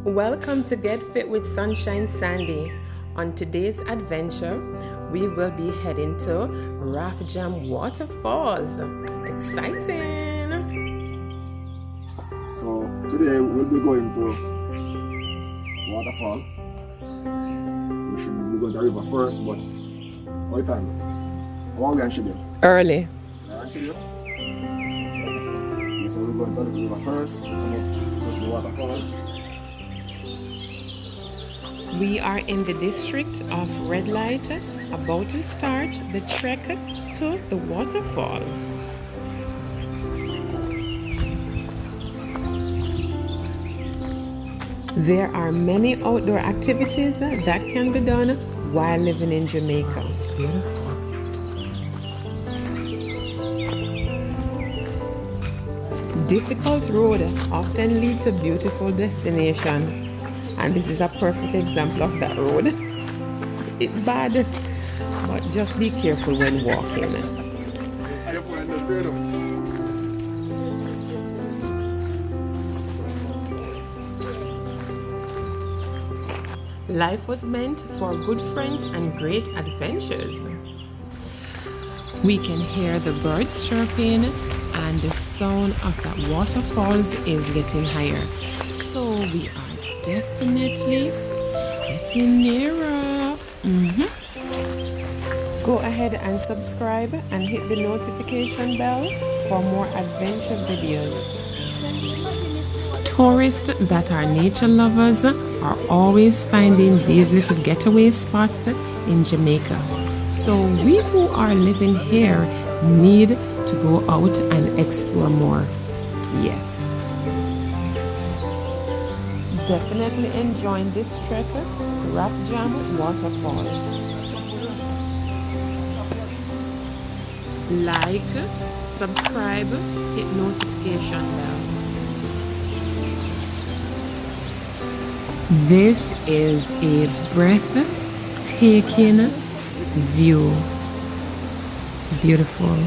Welcome to Get Fit with Sunshine Sandy. On today's adventure, we will be heading to Rafjam Waterfalls. Exciting! So today we'll be going to waterfall. We should be going to the river first, but what time? How long are we on Early. So we're going to the river first, come up to the waterfall. We are in the district of Redlight, about to start the trek to the waterfalls. There are many outdoor activities that can be done while living in Jamaica. It's beautiful. Difficult road often lead to beautiful destination. And this is a perfect example of that road. It's bad, but just be careful when walking. Life was meant for good friends and great adventures. We can hear the birds chirping and the sound of that waterfalls is getting higher. So we are definitely getting nearer. Go ahead and subscribe and hit the notification bell for more adventure videos. Tourists that are nature lovers are always finding these little getaway spots in Jamaica. So we who are living here need to go out and explore more. Yes. Definitely enjoying this trek to Rafjam Waterfalls. Like, subscribe, hit notification bell. This is a breathtaking view. Beautiful.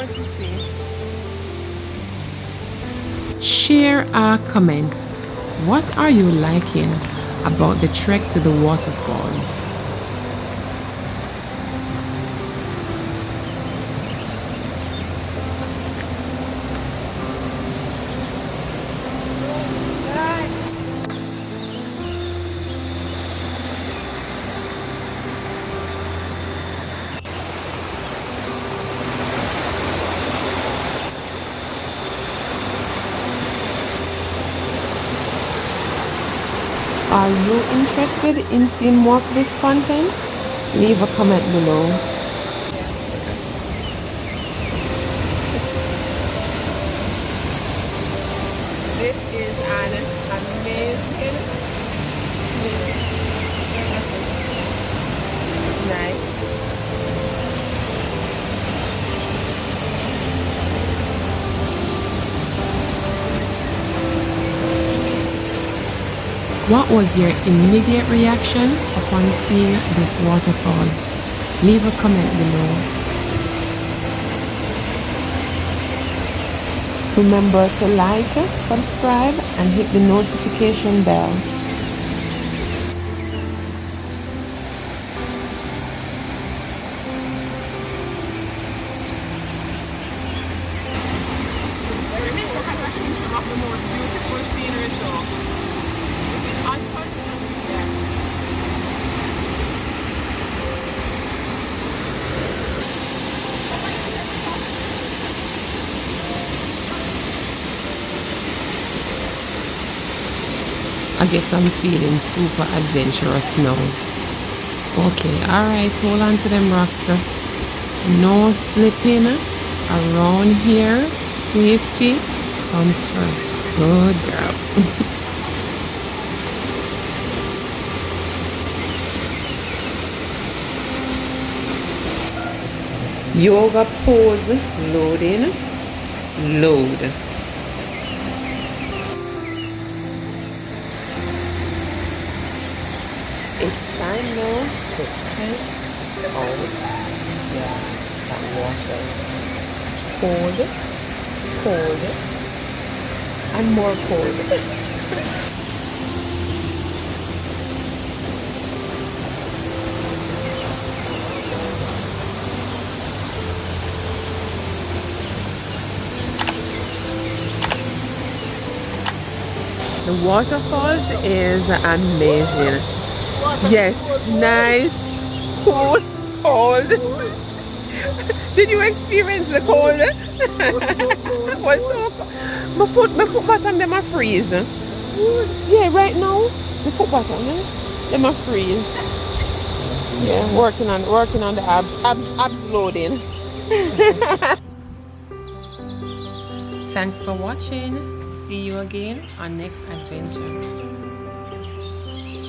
To see. Share a comment. What are you liking about the trek to the waterfalls? Are you interested in seeing more of this content? Leave a comment below. This is an amazing night. What was your immediate reaction upon seeing this waterfalls? Leave a comment below. Remember to like, subscribe, and hit the notification bell. I guess I'm feeling super adventurous now. Okay, alright, hold on to them rocks. No slipping around here. Safety comes first. Good girl. Yoga pose, loading, load. It's time now to test out that water. Cold, cold, and more cold. The waterfalls is amazing. Yes, nice, cool, cold. Did you experience the cold? Was so cold. My foot bottom them a freeze. Yeah, right now the foot bottom them a freeze. Yeah, working on the abs loading. Thanks for watching. See you again on next adventure.